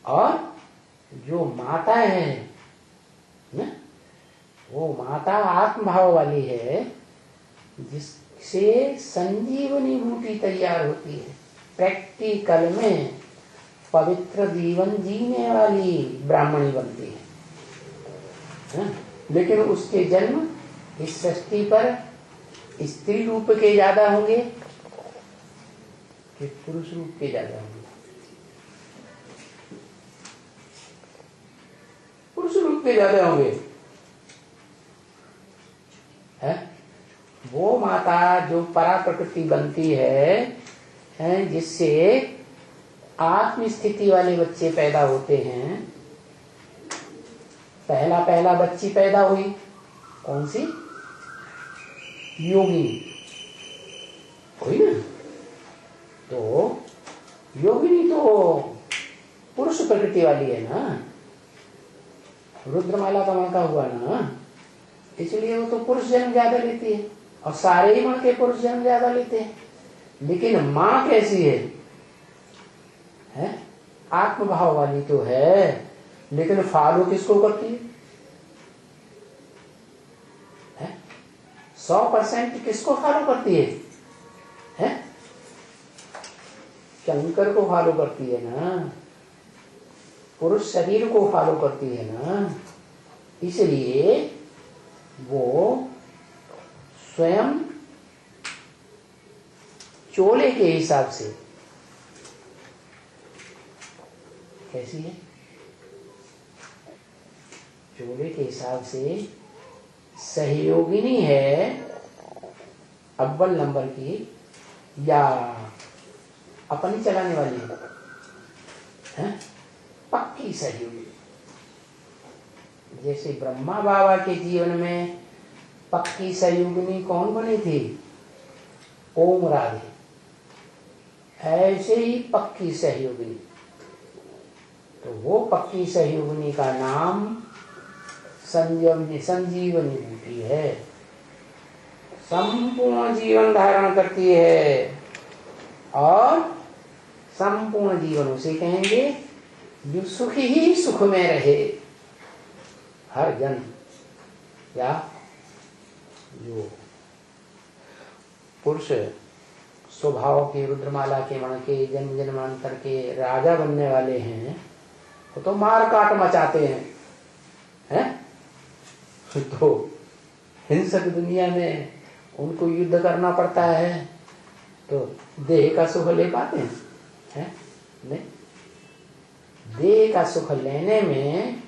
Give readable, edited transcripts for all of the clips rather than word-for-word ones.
और जो माता है ना, वो माता आत्मभाव वाली है, जिससे संजीवनी बूटी तैयार होती है। प्रैक्टिकल में पवित्र जीवन जीने वाली ब्राह्मणी बनती है। लेकिन उसके जन्म इस सृष्टि पर स्त्री रूप के ज्यादा होंगे कि पुरुष रूप के ज्यादा होंगे? पुरुष रूप के ज्यादा होंगे। है वो माता जो परा प्रकृति बनती है, जिससे आत्म स्थिति वाले बच्चे पैदा होते हैं। पहला बच्ची पैदा हुई कौन सी? योगिनी हुई ना। तो योगिनी तो पुरुष प्रकृति वाली है ना, रुद्रमाला का मणका हुआ ना, इसलिए वो तो पुरुष जन्म ज्यादा लेती है, और सारे ही मणके पुरुष जन्म ज्यादा लेते हैं। लेकिन माँ कैसी है? आत्मभाव वाली तो है, लेकिन फॉलो किसको करती है? 100% किसको फॉलो करती है? शंकर को फॉलो करती है ना, पुरुष शरीर को फॉलो करती है ना। इसलिए वो स्वयं चोले के हिसाब से कैसी है? चोले के हिसाब से सहयोगिनी है अव्वल नंबर की, या अपनी चलाने वाली है? पक्की सहयोगी। जैसे ब्रह्मा बाबा के जीवन में पक्की सहयोगिनी कौन बनी थी? ओम राधे। ऐसे ही पक्की सहयोगिनी, तो वो पक्की सहयोगिनी का नाम संजीवनी बूटी है। संपूर्ण जीवन धारण करती है, और संपूर्ण जीवन उसे कहेंगे जो सुख ही सुख में रहे हर जन्म। या जो पुरुष स्वभाव के रुद्रमाला के मण के जन्म जन्मांतर के राजा बनने वाले हैं, वो तो मार काट मचाते हैं? तो हिंसक दुनिया में उनको युद्ध करना पड़ता है, तो देह का सुख ले पाते हैं? नहीं। देह का सुख लेने में,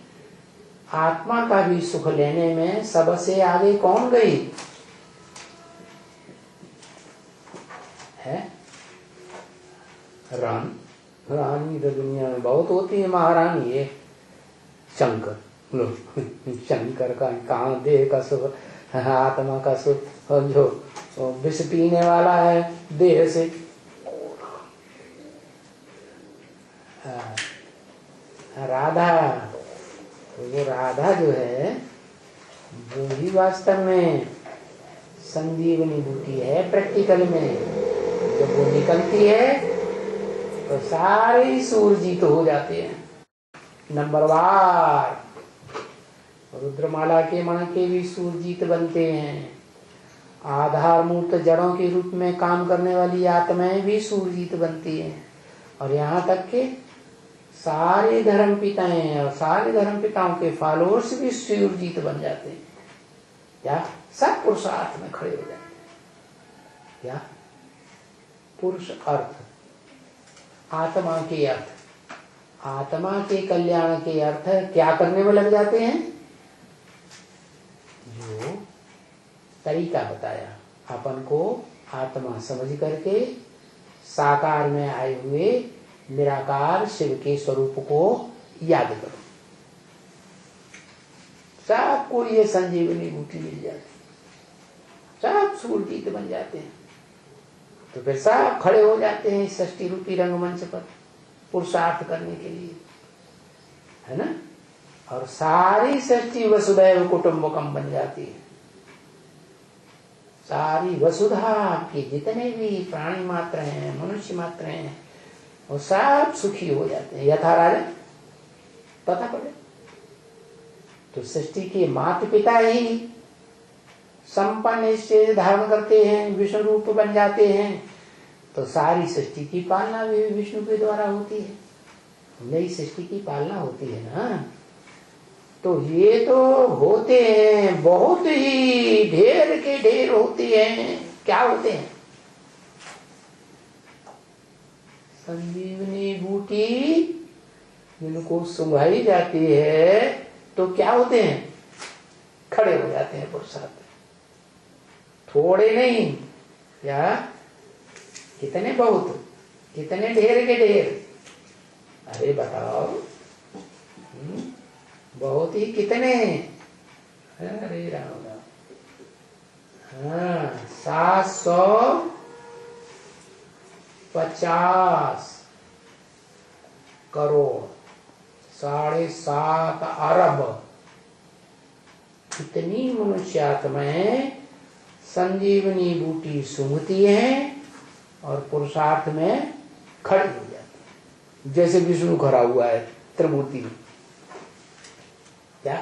आत्मा का भी सुख लेने में सबसे आगे कौन गई है? रानी तो दुनिया में बहुत होती है, महारानी है शंकर। शंकर का कहाँ देह का सुख, आत्मा का सुख। और जो विष पीने वाला है देह से, राधा, वो राधा जो है वो ही वास्तव में संजीवनी बूटी है। प्रैक्टिकल में जब वो निकलती है तो सारे सूरजीत हो जाते हैं, नंबरवार। रुद्रमाला के मण के भी सूरजीत बनते हैं। आधार मूर्त जड़ों के रूप में काम करने वाली आत्माएं भी सूरजीत बनती हैं। और यहाँ तक के सारे धर्म पिताएं और सारे धर्म पिताओं के फॉलोअर्स भी सूरजीत बन जाते हैं। क्या सब पुरुषार्थ में खड़े हो जाते हैं। क्या पुरुष अर्थ, आत्मा के अर्थ, आत्मा के कल्याण के अर्थ क्या करने में लग जाते हैं? जो तरीका बताया, अपन को आत्मा समझ करके साकार में आए हुए निराकार शिव के स्वरूप को याद करो, सबको ये संजीवनी बूटी मिल जाती, सब सूरजीत बन जाते हैं। तो फिर सब खड़े हो जाते हैं इस सृष्टि रूपी रंगमंच पर पुरुषार्थ करने के लिए, है ना। और सारी सृष्टि वसुधैव कुटुंबकम बन जाती है। सारी वसुधा के जितने भी प्राणी मात्र हैं, मनुष्य मात्र हैं, वो सब सुखी हो जाते हैं। यथा राजा पता पड़े। तो सृष्टि के माता पिता ही संपन्न से धारण करते हैं, विष्णु रूप बन जाते हैं, तो सारी सृष्टि की पालना भी विष्णु के द्वारा होती है, नई सृष्टि की पालना होती है ना। तो ये तो होते हैं, बहुत ही ढेर के ढेर होते हैं। क्या होते हैं? संजीवनी बूटी जिनको सुंघाई जाती है तो क्या होते हैं? खड़े हो जाते हैं पुरुषार्थ। थोड़े नहीं, क्या कितने, बहुत, कितने ढेर के ढेर। अरे बताओ, बहुत ही कितने। अरे राम राम, हाँ 750 करोड़, 7.5 अरब कितनी मनुष्य आत्माएं संजीवनी बूटी सूंघती हैं और पुरुषार्थ में खड़ी हो जाती है। जैसे विष्णु खड़ा हुआ है त्रिमूर्ति में, क्या